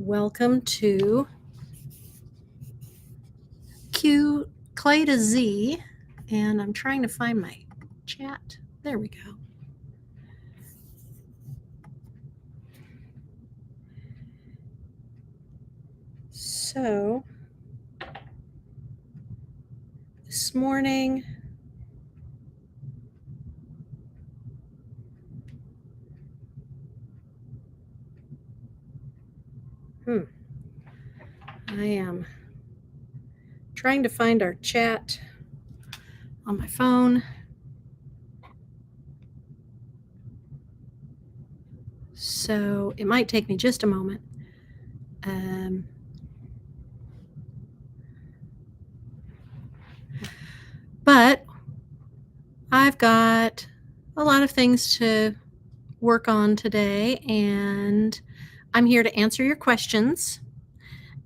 Welcome to Q Clay to Z, and I'm trying to find my chat. There we go. So this morning, I am trying to find our chat on my phone. So it might take me just a moment. But I've got a lot of things to work on today, and I'm here to answer your questions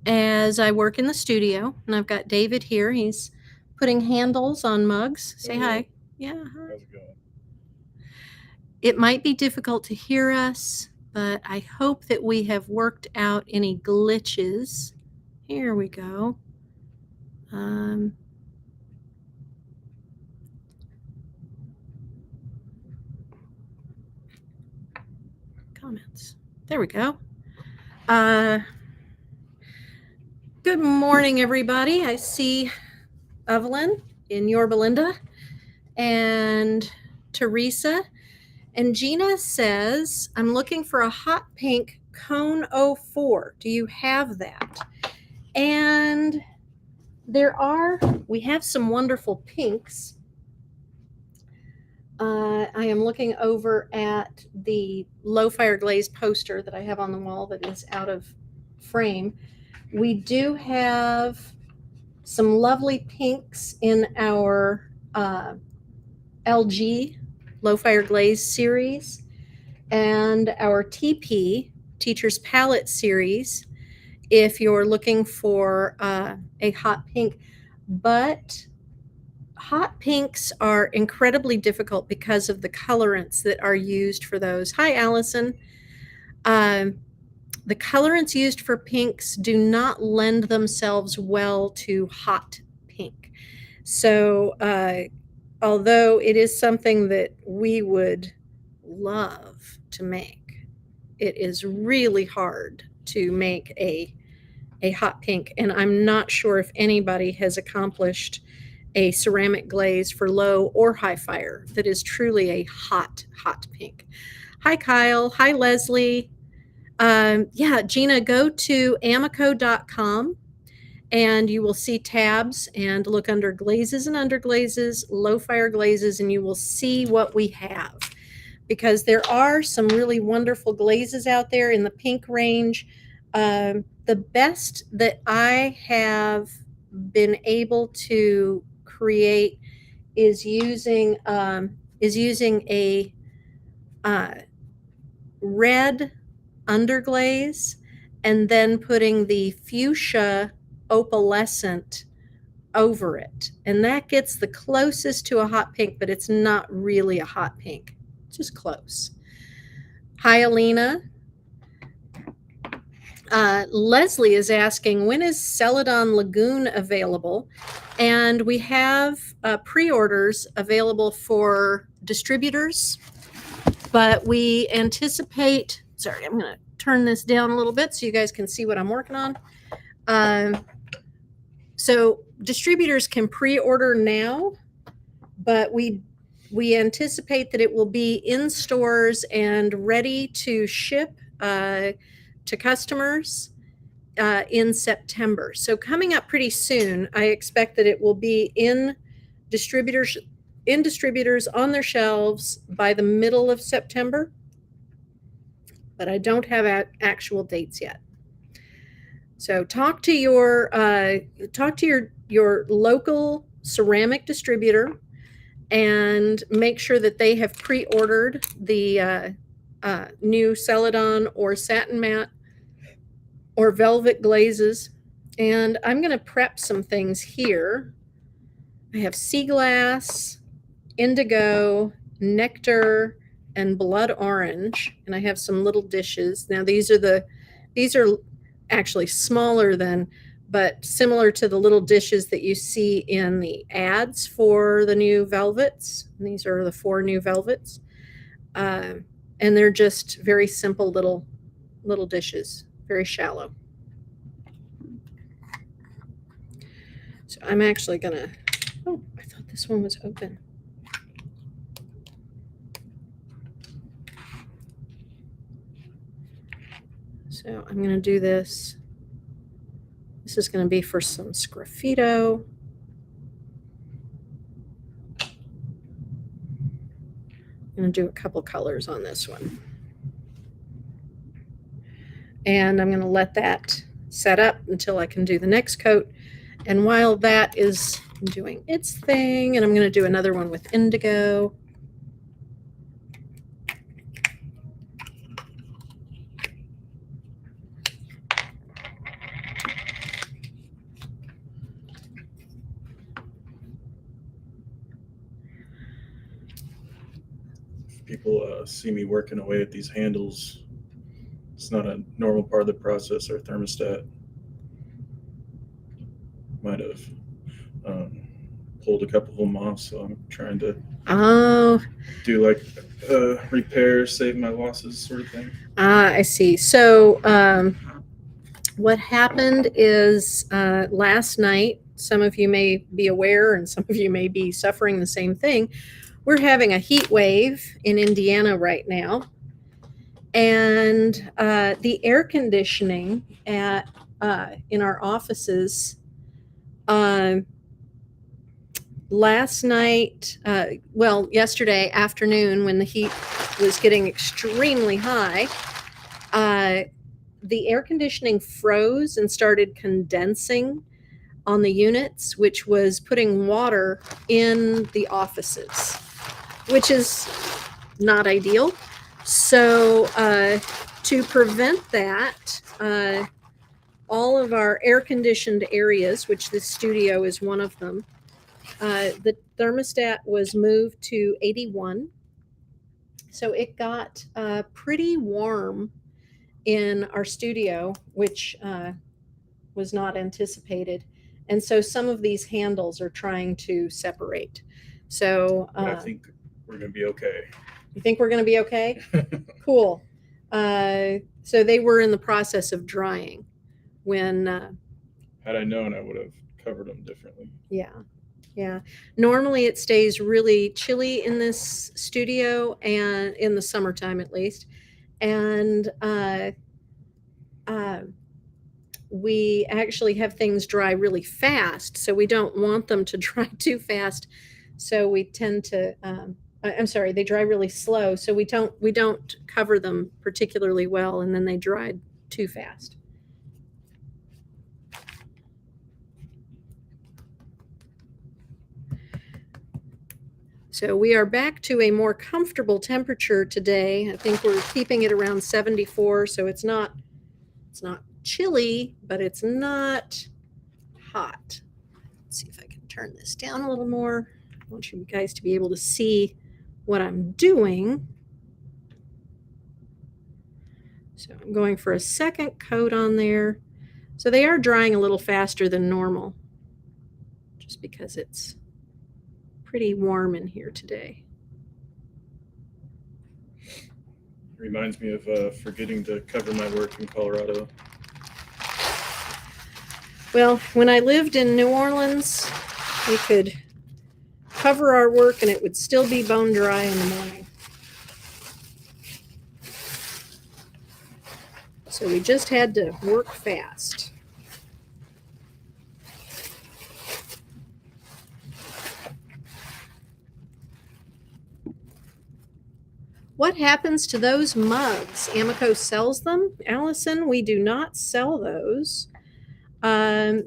as I work in the studio. And I've got David here. He's putting handles on mugs. Say hi. Yeah. Hi. How's it going? It might be difficult to hear us, but I hope that we have worked out any glitches. Here we go. Comments. There we go. Good morning, everybody. I see Evelyn in Your Belinda and Teresa. And Gina says, I'm looking for a hot pink cone 04. Do you have that? And we have some wonderful pinks. I am looking over at the low fire glaze poster that I have on the wall that is out of frame. We do have some lovely pinks in our LG low fire glaze series and our TP Teacher's Palette series if you're looking for a hot pink. But hot pinks are incredibly difficult because of the colorants that are used for those. Hi, Allison. The colorants used for pinks do not lend themselves well to hot pink. So although it is something that we would love to make, it is really hard to make a hot pink. And I'm not sure if anybody has accomplished a ceramic glaze for low or high fire that is truly a hot pink. Hi, Kyle. Hi, Leslie. Gina, go to amaco.com and you will see tabs and look under glazes and underglazes, low fire glazes, and you will see what we have. Because there are some really wonderful glazes out there in the pink range. The best that I have been able to create is using a red underglaze and then putting the fuchsia opalescent over it. And that gets the closest to a hot pink, but it's not really a hot pink. It's just close. Hi, Alina. Leslie is asking, when is Celadon Lagoon available? And we have pre-orders available for distributors, but we anticipate, sorry, I'm going to turn this down a little bit so you guys can see what I'm working on. So distributors can pre-order now, but we anticipate that it will be in stores and ready to ship to customers in September. So coming up pretty soon, I expect that it will be in distributors on their shelves by the middle of September, but I don't have actual dates yet. So talk to your local ceramic distributor and make sure that they have pre-ordered the new Celadon or satin matte or velvet glazes. And I'm going to prep some things here. I have sea glass, indigo, nectar, and blood orange, and I have some little dishes. Now these are actually smaller than, but similar to the little dishes that you see in the ads for the new velvets. These are the 4 new velvets. And they're just very simple little dishes, very shallow. So I'm actually gonna, oh, I thought this one was open. So I'm gonna do this. This is gonna be for some Sgraffito. I'm gonna do a couple colors on this one. And I'm gonna let that set up until I can do the next coat. And while that is doing its thing, and I'm gonna do another one with indigo. People see me working away at these handles. It's not a normal part of the process or thermostat. Might have pulled a couple of them off, so I'm trying to do like repairs, save my losses sort of thing. I see. So what happened is last night, some of you may be aware and some of you may be suffering the same thing. We're having a heat wave in Indiana right now. And the air conditioning at in our offices last night, well, yesterday afternoon when the heat was getting extremely high, the air conditioning froze and started condensing on the units, which was putting water in the offices, which is not ideal. So to prevent that, all of our air-conditioned areas, which this studio is one of them, the thermostat was moved to 81. So it got pretty warm in our studio, which was not anticipated. And so some of these handles are trying to separate. So I think we're going to be okay. You think we're going to be okay? Cool. So they were in the process of drying when... Had I known, I would have covered them differently. Yeah. Normally it stays really chilly in this studio, and in the summertime at least. And we actually have things dry really fast, so we don't want them to dry too fast. So we tend to, I'm sorry, they dry really slow, so we don't cover them particularly well, and then they dried too fast. So we are back to a more comfortable temperature today. I think we're keeping it around 74, so it's not chilly, but it's not hot. Let's see if I can turn this down a little more. I want you guys to be able to see what I'm doing. So I'm going for a second coat on there. So they are drying a little faster than normal, just because it's pretty warm in here today. Reminds me of forgetting to cover my work in Colorado. Well, when I lived in New Orleans, we could cover our work and it would still be bone dry in the morning. So we just had to work fast. What happens to those mugs? Amaco sells them. Allison, we do not sell those.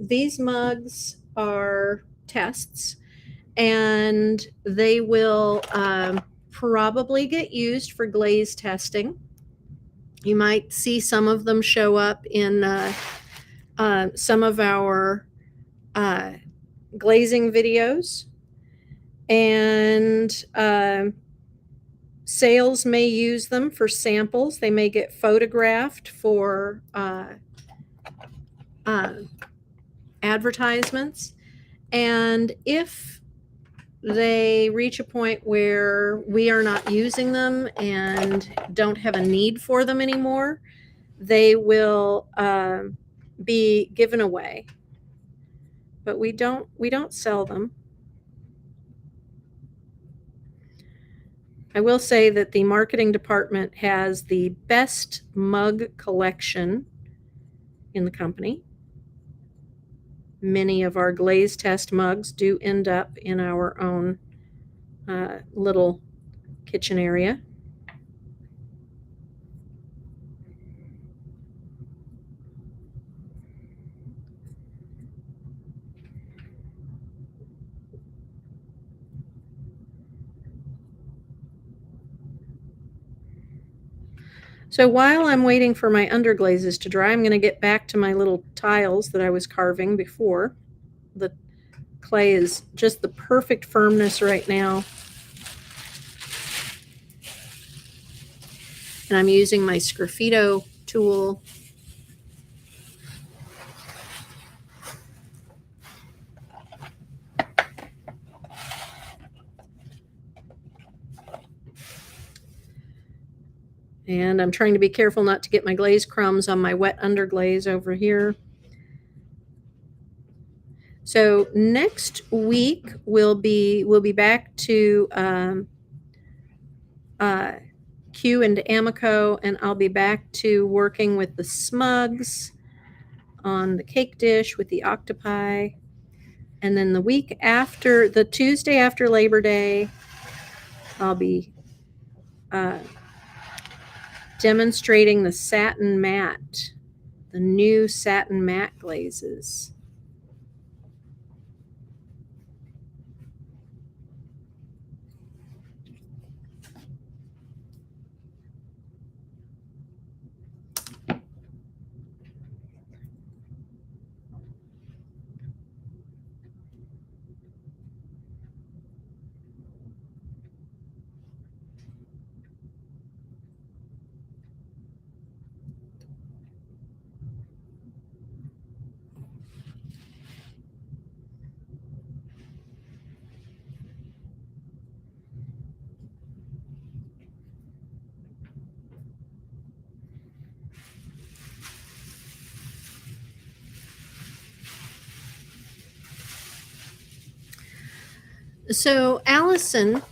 These mugs are tests, and they will probably get used for glaze testing. You might see some of them show up in some of our glazing videos, and sales may use them for samples. They may get photographed for advertisements. And if they reach a point where we are not using them and don't have a need for them anymore, they will be given away. But we don't sell them. I will say that the marketing department has the best mug collection in the company. Many of our glaze test mugs do end up in our own little kitchen area. So while I'm waiting for my underglazes to dry, I'm going to get back to my little tiles that I was carving before. The clay is just the perfect firmness right now. And I'm using my Sgraffito tool. And I'm trying to be careful not to get my glaze crumbs on my wet underglaze over here. So next week we'll be back to Q and Amaco, and I'll be back to working with the smugs on the cake dish with the octopi. And then the week after, the Tuesday after Labor Day, I'll be demonstrating the satin matte, the new satin matte glazes. So Allison,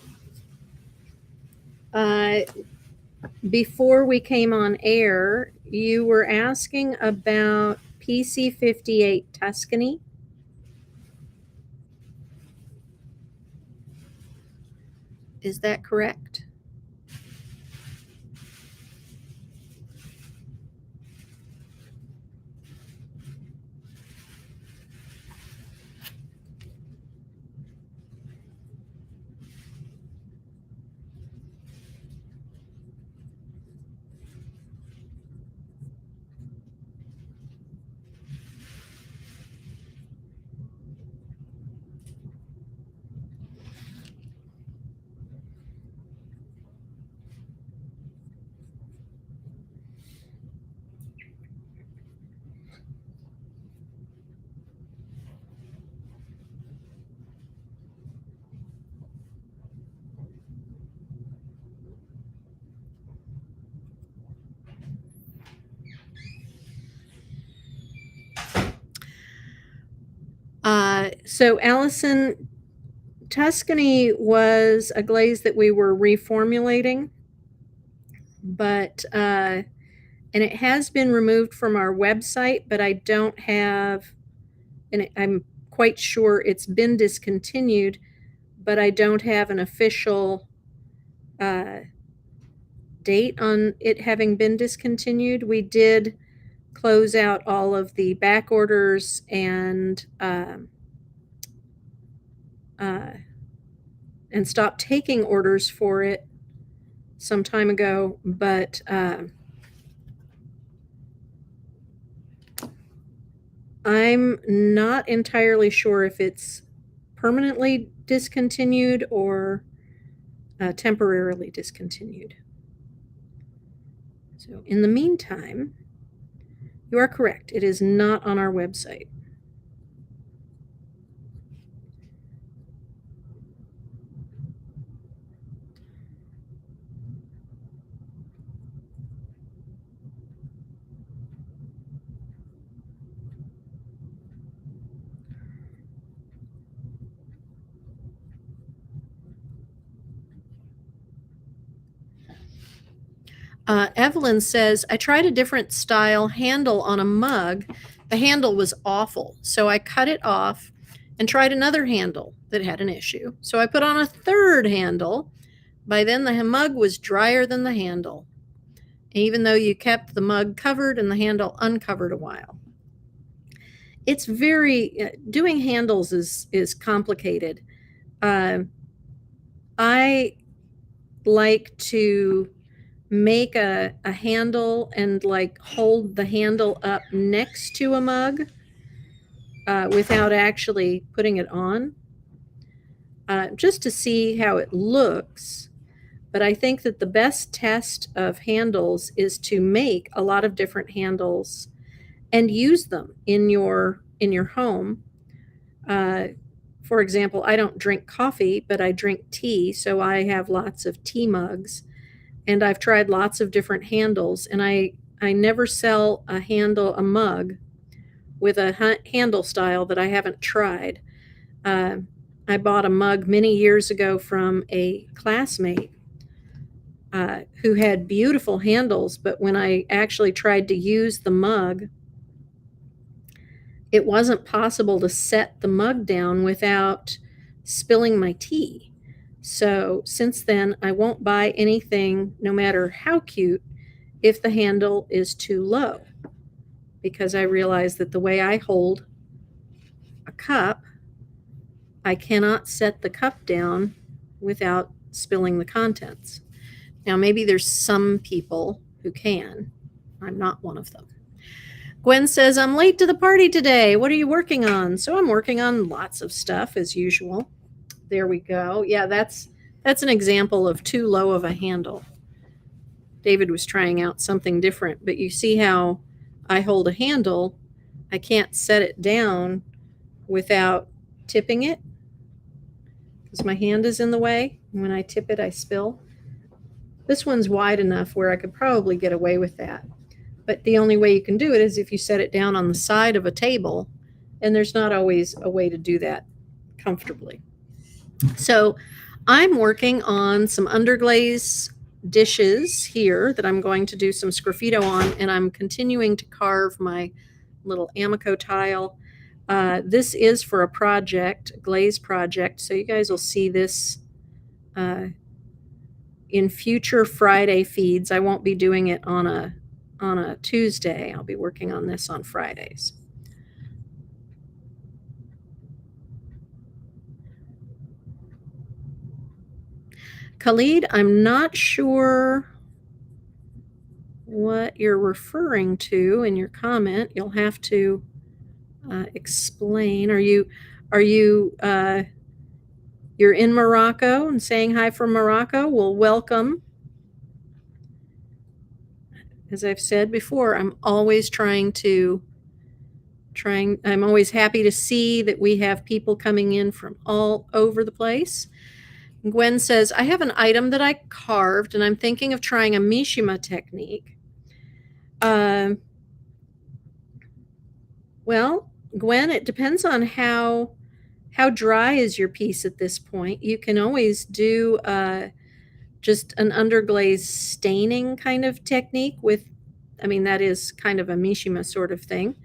before we came on air, you were asking about PC58 Tuscany. Is that correct? So Allison, Tuscany was a glaze that we were reformulating, but and it has been removed from our website, but I don't have, and I'm quite sure it's been discontinued, but I don't have an official date on it having been discontinued. We did close out all of the back orders and stopped taking orders for it some time ago, but I'm not entirely sure if it's permanently discontinued or temporarily discontinued. So in the meantime, you are correct. It is not on our website. Evelyn says, I tried a different style handle on a mug. The handle was awful, so I cut it off and tried another handle that had an issue. So I put on a third handle. By then, the mug was drier than the handle, even though you kept the mug covered and the handle uncovered a while. It's doing handles is complicated. I like to make a handle and like hold the handle up next to a mug without actually putting it on, just to see how it looks. But I think that the best test of handles is to make a lot of different handles and use them in your home. For example, I don't drink coffee, but I drink tea, so I have lots of tea mugs. And I've tried lots of different handles, and I never sell a mug with a handle style that I haven't tried. I bought a mug many years ago from a classmate who had beautiful handles, but when I actually tried to use the mug, it wasn't possible to set the mug down without spilling my tea. So since then, I won't buy anything, no matter how cute, if the handle is too low, because I realize that the way I hold a cup, I cannot set the cup down without spilling the contents. Now, maybe there's some people who can. I'm not one of them. Gwen says, I'm late to the party today. What are you working on? So I'm working on lots of stuff as usual. There we go. Yeah, that's an example of too low of a handle. David was trying out something different, but you see how I hold a handle. I can't set it down without tipping it because my hand is in the way. When I tip it, I spill. This one's wide enough where I could probably get away with that. But the only way you can do it is if you set it down on the side of a table, and there's not always a way to do that comfortably. So I'm working on some underglaze dishes here that I'm going to do some Sgraffito on, and I'm continuing to carve my little Amaco tile. This is for a project, a glaze project, so you guys will see this in future Friday feeds. I won't be doing it on a Tuesday. I'll be working on this on Fridays. Khalid, I'm not sure what you're referring to in your comment. You'll have to explain. Are you you're in Morocco and saying hi from Morocco? Well, welcome. As I've said before, I'm always I'm always happy to see that we have people coming in from all over the place. Gwen says, I have an item that I carved and I'm thinking of trying a Mishima technique. Well, Gwen, it depends on how dry is your piece at this point. You can always do just an underglaze staining kind of technique with, that is kind of a Mishima sort of thing.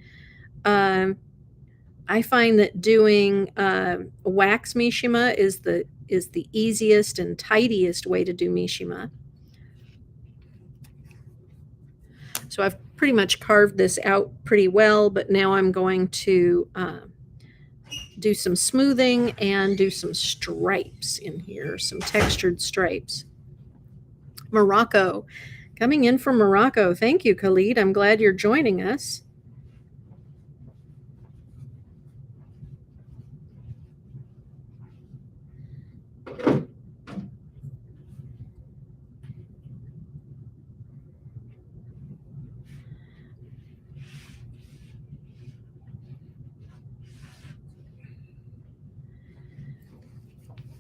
I find that doing wax Mishima is the easiest and tidiest way to do Mishima. So I've pretty much carved this out pretty well, but now I'm going to do some smoothing and do some stripes in here, some textured stripes. Morocco, coming in from Morocco. Thank you, Khalid. I'm glad you're joining us.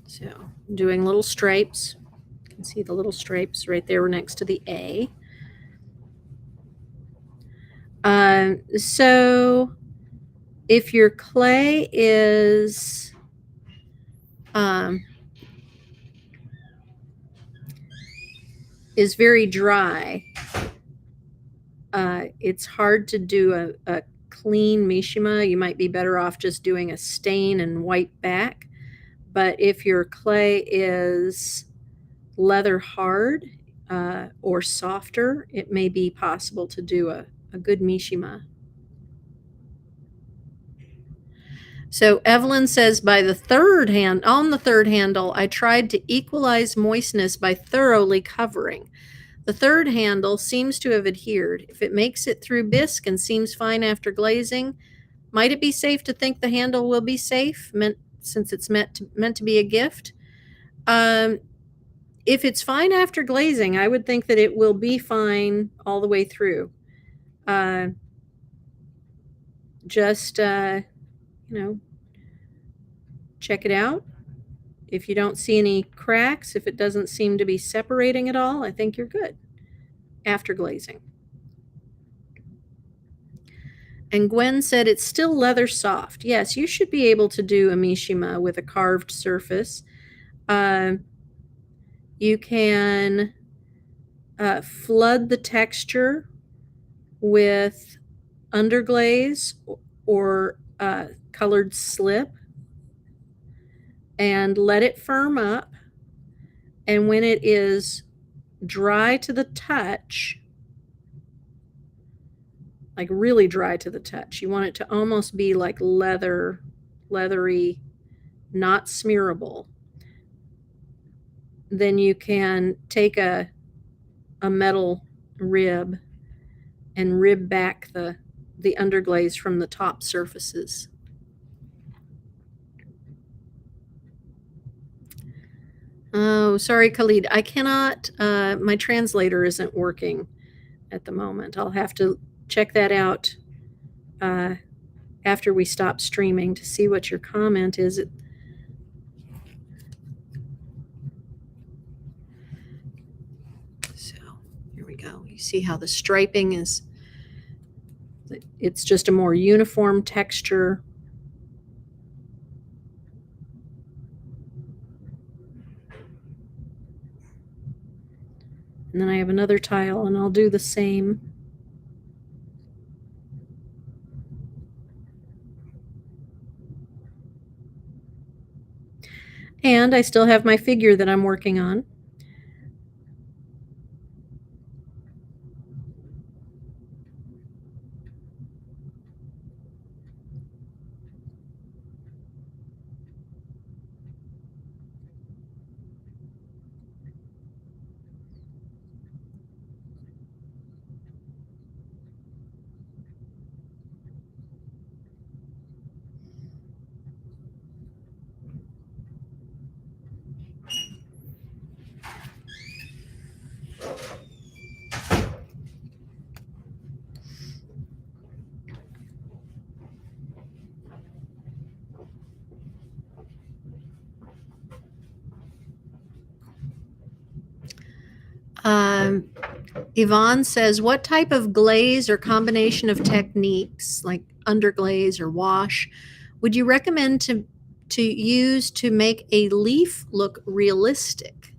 So I'm doing little stripes. You can see the little stripes right there next to the A. So if your clay is is very dry, it's hard to do a clean Mishima. You might be better off just doing a stain and white back. But if your clay is leather hard or softer, it may be possible to do a good Mishima. So Evelyn says, on the third handle, I tried to equalize moistness by thoroughly covering. The third handle seems to have adhered. If it makes it through bisque and seems fine after glazing, might it be safe to think the handle will be safe, since it's meant to be a gift? If it's fine after glazing, I would think that it will be fine all the way through. Just check it out. If you don't see any cracks, if it doesn't seem to be separating at all, I think you're good after glazing. And Gwen said it's still leather soft. Yes, you should be able to do a Mishima with a carved surface. You can flood the texture with underglaze or colored slip and let it firm up. And when it is dry to the touch, like really dry to the touch, you want it to almost be like leathery, not smearable. Then you can take a metal rib and rib back the underglaze from the top surfaces. Oh, sorry, Khalid. I cannot, my translator isn't working at the moment. I'll have to check that out after we stop streaming to see what your comment is. So here we go. You see how the striping is, it's just a more uniform texture. And then I have another tile, and I'll do the same. And I still have my figure that I'm working on. Yvonne says, what type of glaze or combination of techniques, like underglaze or wash, would you recommend to use to make a leaf look realistic?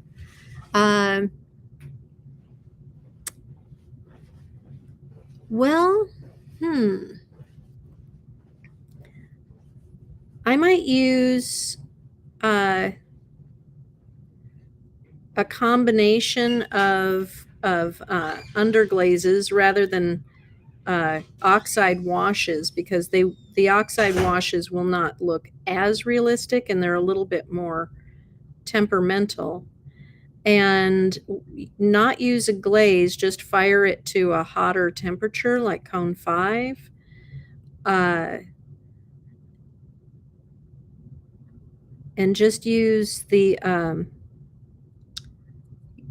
Well, I might use a combination of underglazes rather than oxide washes, because the oxide washes will not look as realistic and they're a little bit more temperamental. And not use a glaze, just fire it to a hotter temperature like cone 5. And just use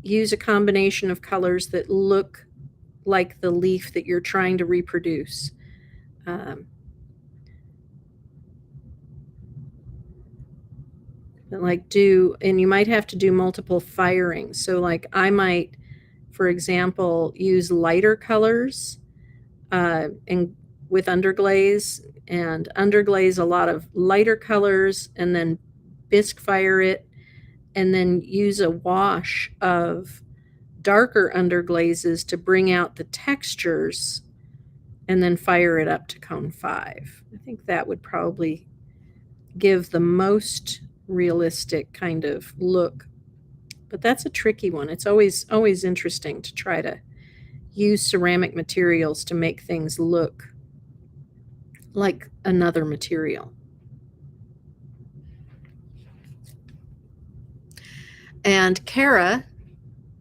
use a combination of colors that look like the leaf that you're trying to reproduce. And you might have to do multiple firings. So like I might, for example, use lighter colors and with underglaze, and underglaze a lot of lighter colors and then bisque fire it, and then use a wash of darker underglazes to bring out the textures and then fire it up to cone 5. I think that would probably give the most realistic kind of look. But that's a tricky one. It's always interesting to try to use ceramic materials to make things look like another material. And Kara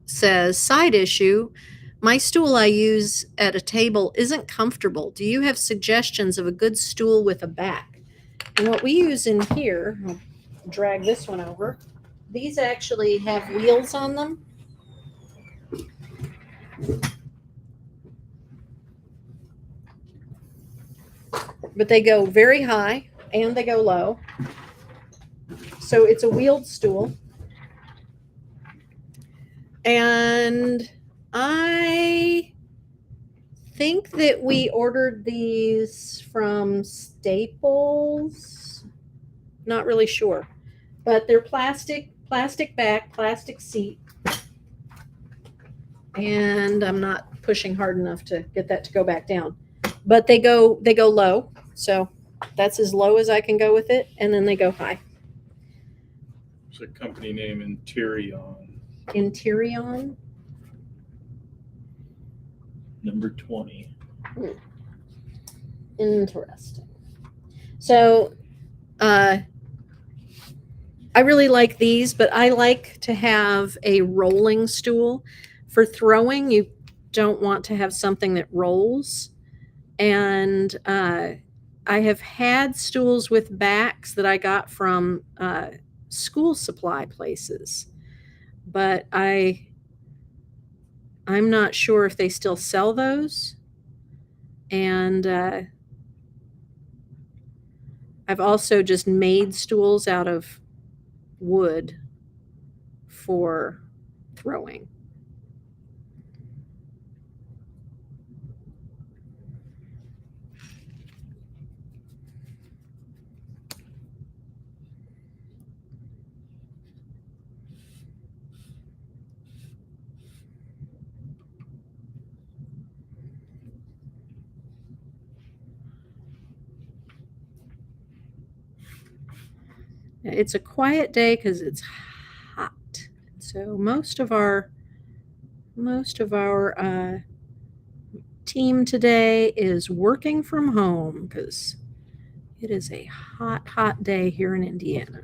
says, side issue, my stool I use at a table isn't comfortable. Do you have suggestions of a good stool with a back? And what we use in here, I'll drag this one over, these actually have wheels on them. But they go very high and they go low. So it's a wheeled stool. And I think that we ordered these from Staples. Not really sure. But they're plastic back, plastic seat. And I'm not pushing hard enough to get that to go back down. But they go low. So that's as low as I can go with it. And then they go high. It's a company name, Interion. Interion? Number 20. Interesting. So I really like these, but I like to have a rolling stool. For throwing, you don't want to have something that rolls. And I have had stools with backs that I got from school supply places, but I'm not sure if they still sell those. And I've also just made stools out of wood for throwing. It's a quiet day because it's hot. So most of our team today is working from home because it is a hot day here in Indiana.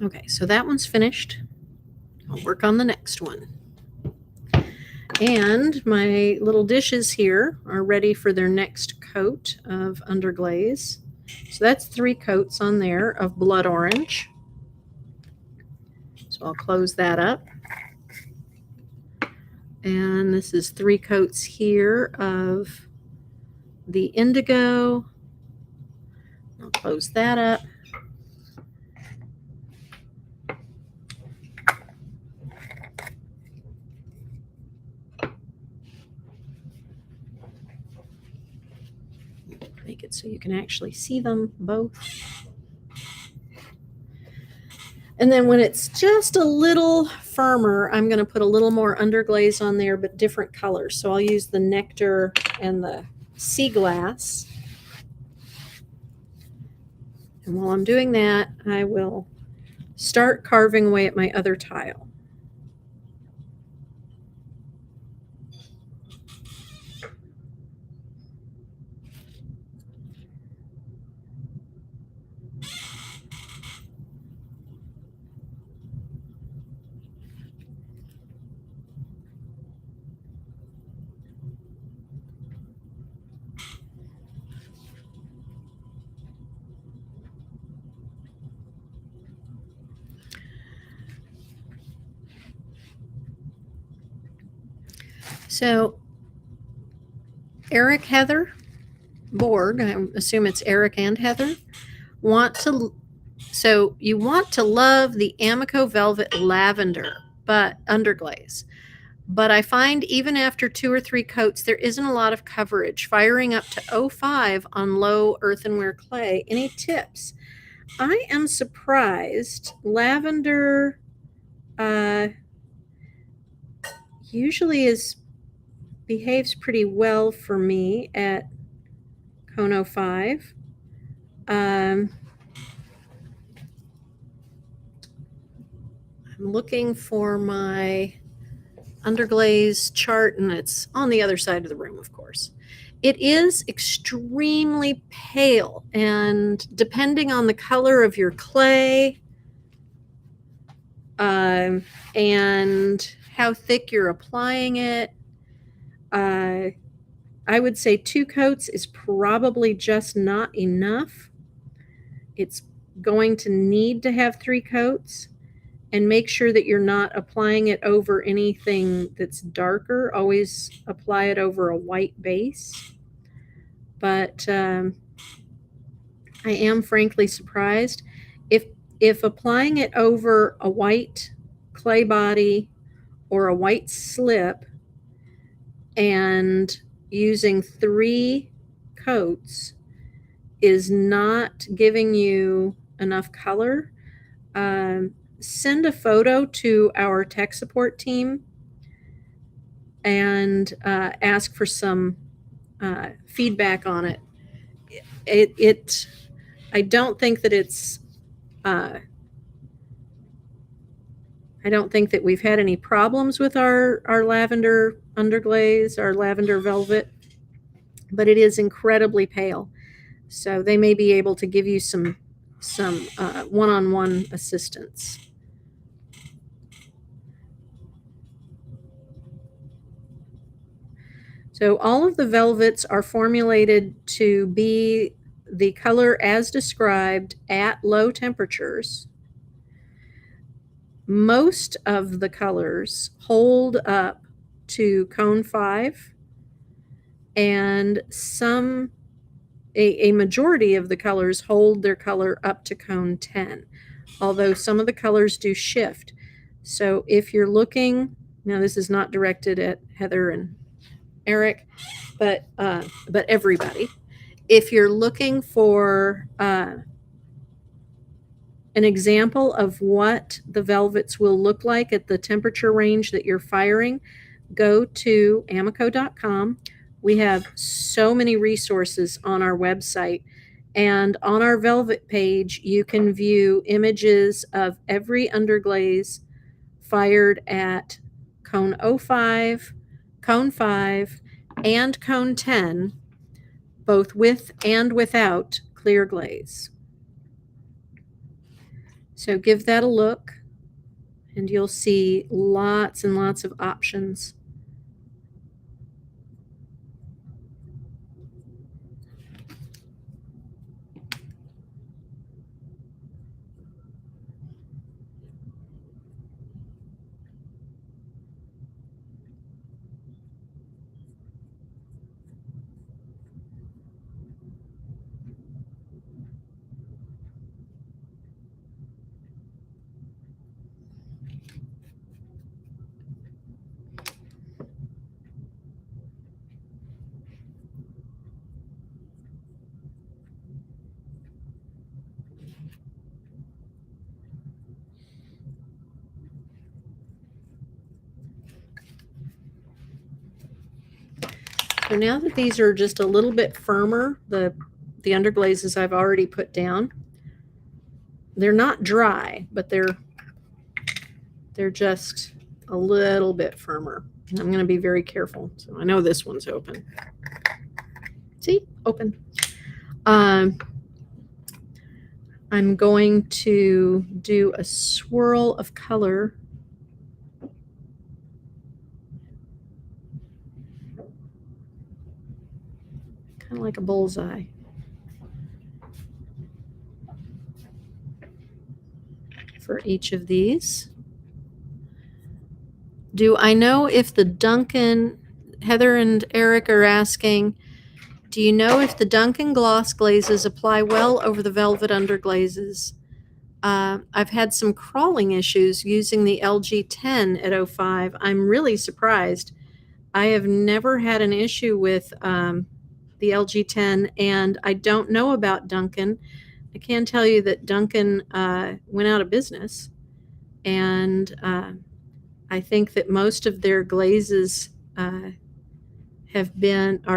Okay, so that one's finished. I'll work on the next one. And my little dishes here are ready for their next coat of underglaze. So that's 3 coats on there of blood orange. So I'll close that up. And this is 3 coats here of the indigo. I'll close that up. Make it so you can actually see them both. And then when it's just a little firmer, I'm going to put a little more underglaze on there, but different colors. So I'll use the nectar and the sea glass. And while I'm doing that, I will start carving away at my other tile. So, Eric Heather, board, I assume it's Eric and Heather, so you want to love the Amaco Velvet Lavender, but underglaze. But I find even after 2 or 3 coats, there isn't a lot of coverage. Firing up to 0.5 on low earthenware clay. Any tips? I am surprised. Lavender usually behaves pretty well for me at cone 0.5. I'm looking for my underglaze chart, and it's on the other side of the room, of course. It is extremely pale, and depending on the color of your clay and how thick you're applying it, I would say 2 coats is probably just not enough. It's going to need to have 3 coats. And make sure that you're not applying it over anything that's darker. Always apply it over a white base. But I am frankly surprised. If applying it over a white clay body or a white slip and using 3 coats is not giving you enough color, send a photo to our tech support team and ask for some feedback on it. I don't think that it's I don't think that we've had any problems with our lavender underglaze, our lavender velvet, but it is incredibly pale. So they may be able to give you some one-on-one assistance. So all of the velvets are formulated to be the color as described at low temperatures. Most of the colors hold up to cone 5, and a majority of the colors hold their color up to cone 10, although some of the colors do shift. So if you're looking, now this is not directed at Heather and Eric, but everybody. If you're looking for an example of what the velvets will look like at the temperature range that you're firing, go to amaco.com. We have so many resources on our website, and on our velvet page, you can view images of every underglaze fired at cone 05, cone 5, and cone 10, both with and without clear glaze. So give that a look, and you'll see lots and lots of options. So now that these are just a little bit firmer, the underglazes I've already put down, they're not dry, but they're just a little bit firmer. And I'm going to be very careful. So I know this one's open. See, open. I'm going to do a swirl of color. Kind of like a bullseye. For each of these. Do I know if the Duncan, Heather and Eric are asking, Do you know if the Duncan gloss glazes apply well over the velvet underglazes? I've had some crawling issues using the LG10 at 05. I'm really surprised. I have never had an issue with the LG10, and I don't know about Duncan. I can tell you that Duncan went out of business, and I think that most of their glazes are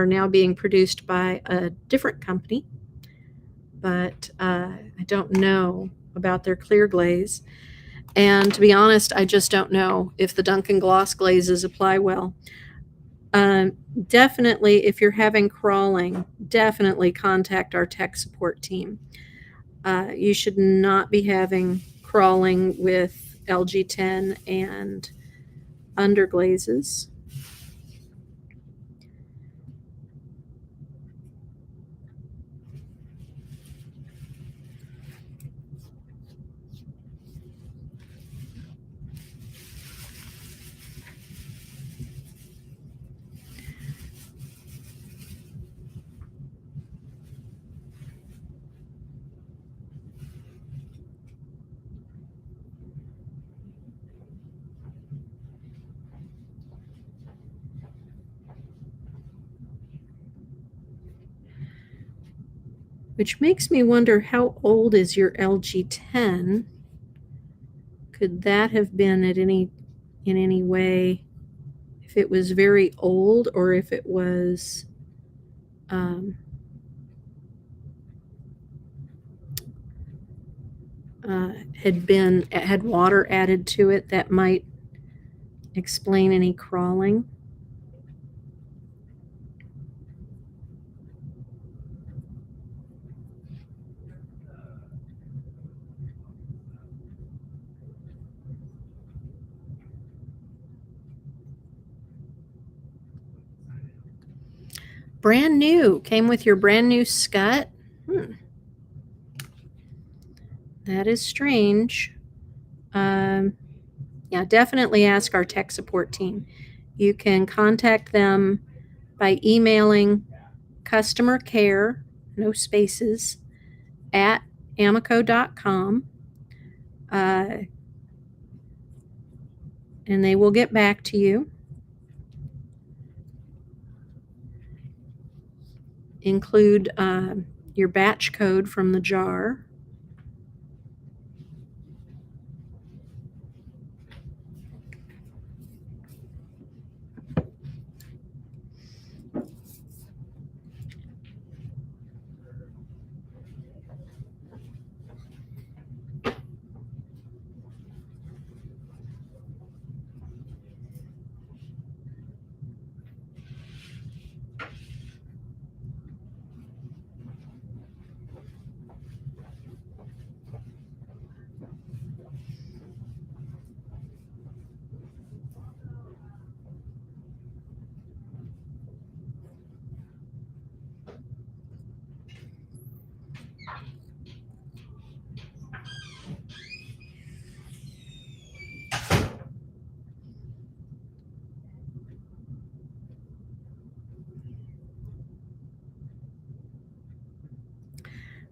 now being produced by a different company, but I don't know about their clear glaze. And to be honest, I just don't know if the Duncan gloss glazes apply well. Definitely, if you're having crawling, definitely contact our tech support team. You should not be having crawling with LG10 and underglazes. Which makes me wonder, how old is your LG10? Could that have been in any way, if it was very old, or if it was had water added to it, that might explain any crawling. Brand new. Came with your brand new scut. That is strange. Yeah, definitely ask our tech support team. You can contact them by emailing customer care, no spaces, at amaco.com. And they will get back to you. Include your batch code from the jar.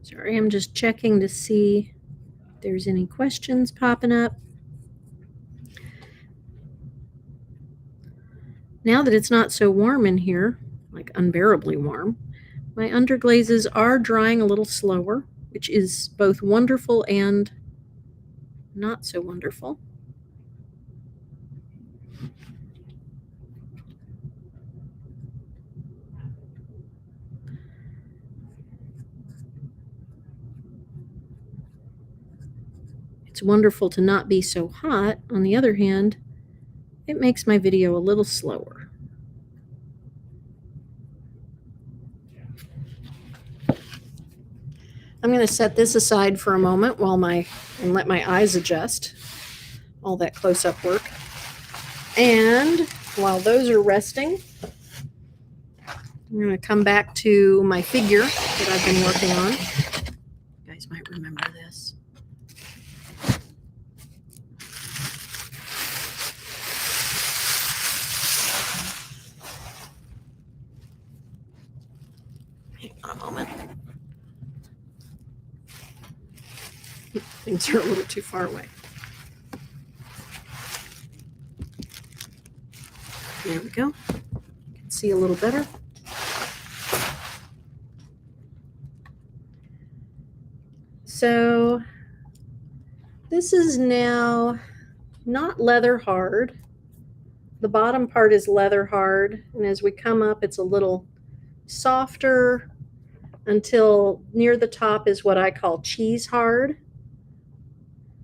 Sorry, I'm just checking to see if there's any questions popping up. Now that it's not so warm in here, like unbearably warm, my underglazes are drying a little slower, which is both wonderful and not so wonderful. It's wonderful to not be so hot. On the other hand, it makes my video a little slower. I'm going to set this aside for a moment and let my eyes adjust, all that close-up work. And while those are resting, I'm going to come back to my figure that I've been working on. You guys might remember this. things are a little too far away. There we go. You can see a little better. So this is now not leather hard. The bottom part is leather hard, and as we come up, it's a little softer until near the top is what I call cheese hard.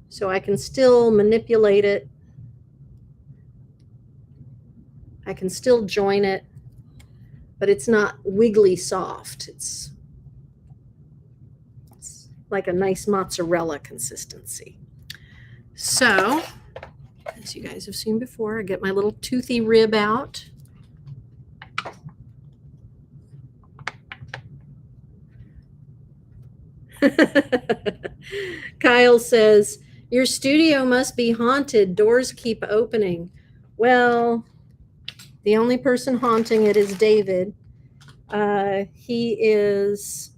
So I can still manipulate it. I can still join it, but it's not wiggly soft. It's like a nice mozzarella consistency. So, as you guys have seen before, I get my little toothy rib out. Kyle says, your studio must be haunted. Doors keep opening. Well, the only person haunting it is David. He is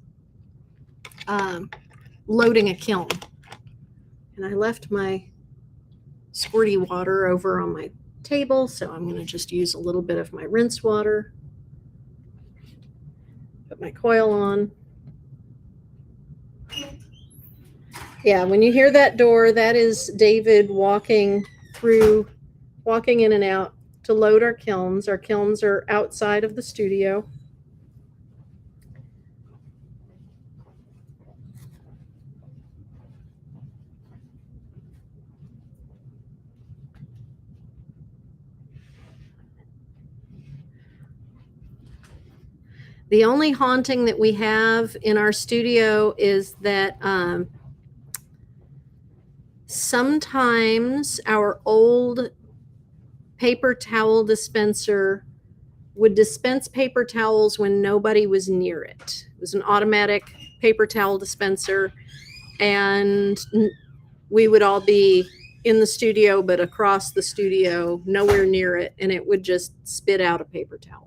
loading a kiln. And I left my squirty water over on my table, so I'm going to just use a little bit of my rinse water. Put my coil on. Yeah, when you hear that door, that is David walking in and out to load our kilns. Our kilns are outside of the studio. The only haunting that we have in our studio is that sometimes our old paper towel dispenser would dispense paper towels when nobody was near it. It was an automatic paper towel dispenser, and we would all be in the studio, but across the studio, nowhere near it, and it would just spit out a paper towel.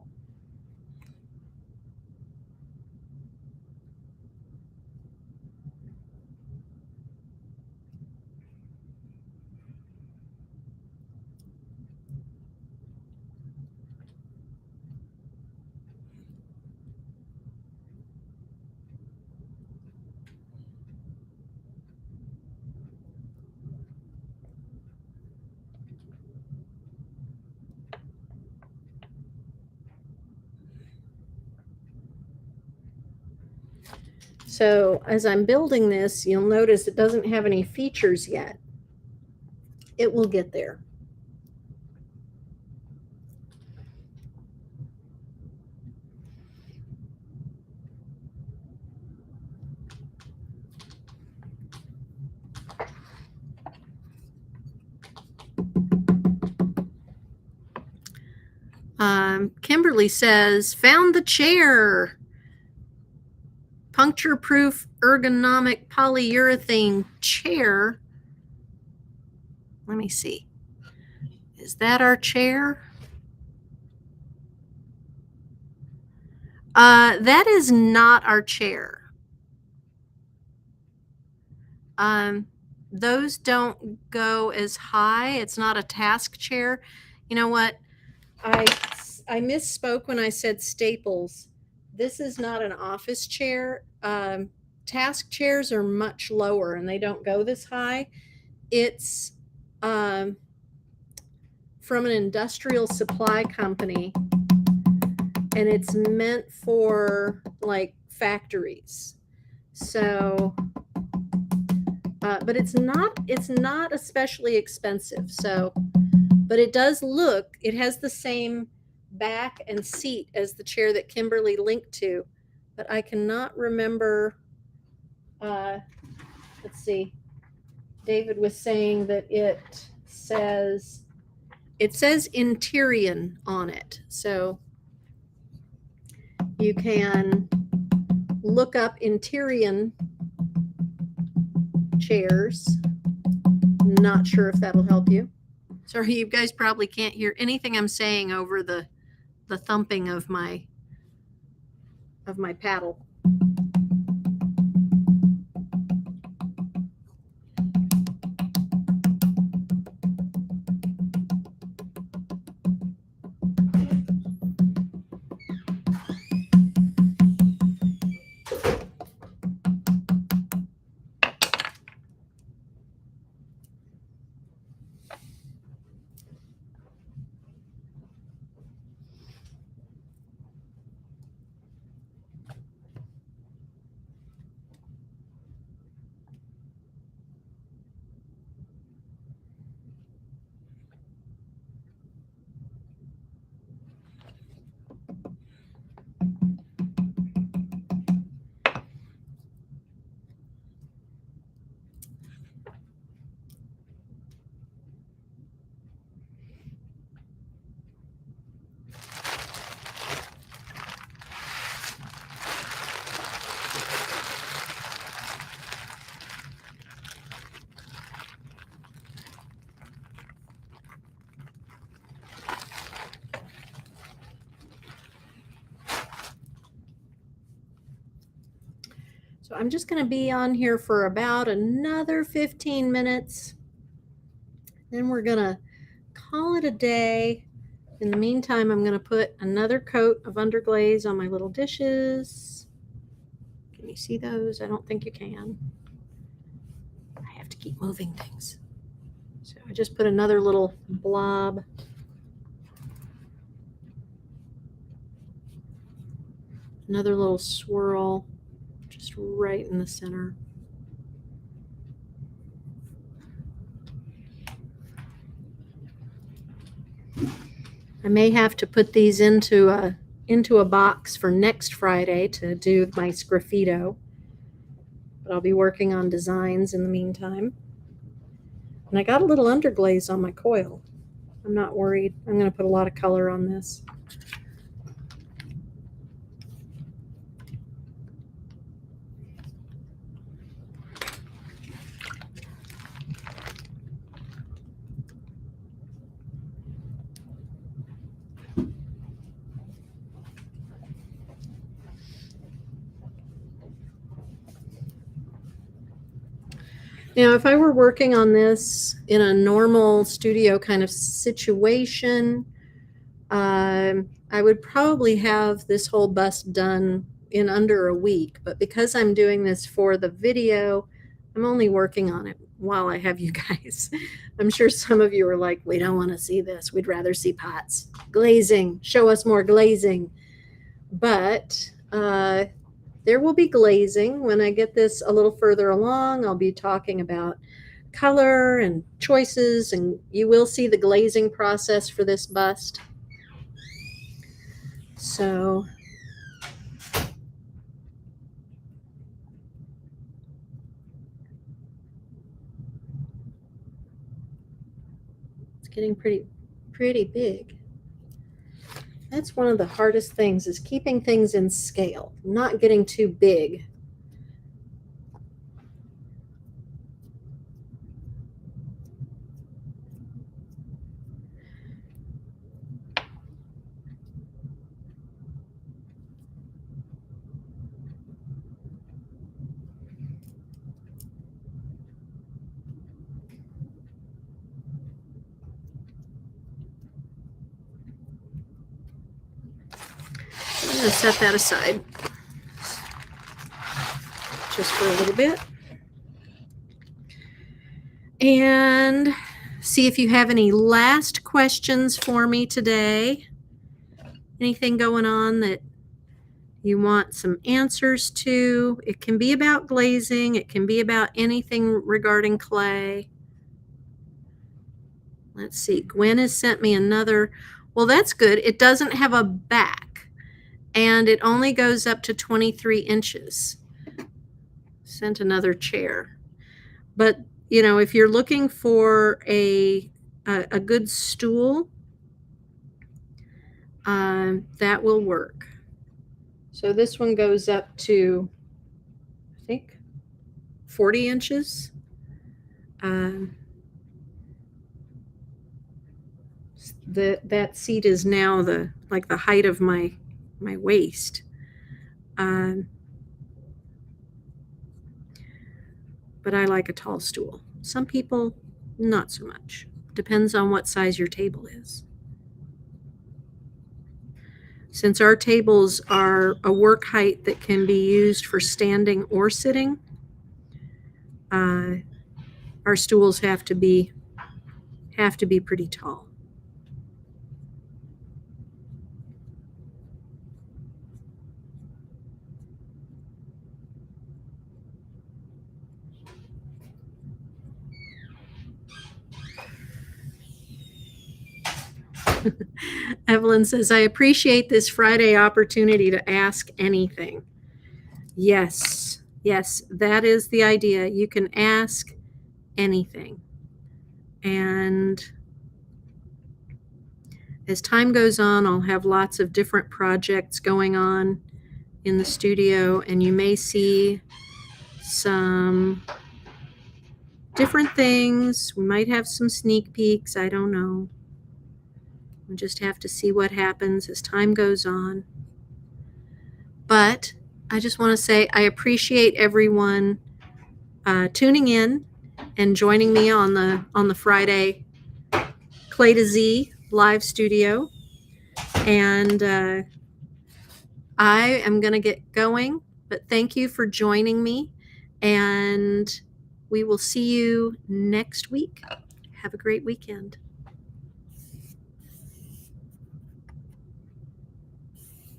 So as I'm building this, you'll notice it doesn't have any features yet. It will get there. Kimberly says, found the chair. Puncture-proof ergonomic polyurethane chair. Let me see. Is that our chair? That is not our chair. Those don't go as high. It's not a task chair. You know what? I misspoke when I said staples. This is not an office chair. Task chairs are much lower and they don't go this high. It's from an industrial supply company, and it's meant for like factories. So, but it's not especially expensive. So, but it does look, it has the same back and seat as the chair that Kimberly linked to, but I cannot remember. Let's see. David was saying that it says Interion on it. So you can look up Interion chairs. Not sure if that'll help you. Sorry, you guys probably can't hear anything I'm saying over the thumping of my paddle. So I'm just going to be on here for about another 15 minutes. Then we're going to call it a day. In the meantime, I'm going to put another coat of underglaze on my little dishes. Can you see those? I don't think you can. I have to keep moving things. So I just put another little blob. Another little swirl just right in the center. I may have to put these into a box for next Friday to do my Sgraffito. But I'll be working on designs in the meantime. And I got a little underglaze on my coil. I'm not worried. I'm going to put a lot of color on this. Now, if I were working on this in a normal studio kind of situation, I would probably have this whole bust done in under a week. But because I'm doing this for the video, I'm only working on it while I have you guys. I'm sure some of you are like, we don't want to see this. We'd rather see pots. Glazing. Show us more glazing. But there will be glazing. When I get this a little further along, I'll be talking about color and choices, and you will see the glazing process for this bust. So it's getting pretty big. That's one of the hardest things, is keeping things in scale, not getting too big. I'm going to set that aside just for a little bit. And see if you have any last questions for me today. Anything going on that you want some answers to? It can be about glazing. It can be about anything regarding clay. Let's see. Gwen has sent me another. Well, that's good. It doesn't have a back, and it only goes up to 23 inches. Sent another chair. But, you know, if you're looking for a good stool, that will work. So this one goes up to, I think, 40 inches. That seat is now the height of my waist. But I like a tall stool. Some people, not so much. Depends on what size your table is. Since our tables are a work height that can be used for standing or sitting, our stools have to be pretty tall. Evelyn says, I appreciate this Friday opportunity to ask anything. Yes, that is the idea. You can ask anything. And as time goes on, I'll have lots of different projects going on in the studio, and you may see some different things. We might have some sneak peeks. I don't know. We'll just have to see what happens as time goes on. But I just want to say I appreciate everyone tuning in and joining me on the Friday Clay to Z live studio. And I am going to get going, but thank you for joining me. And we will see you next week. Have a great weekend.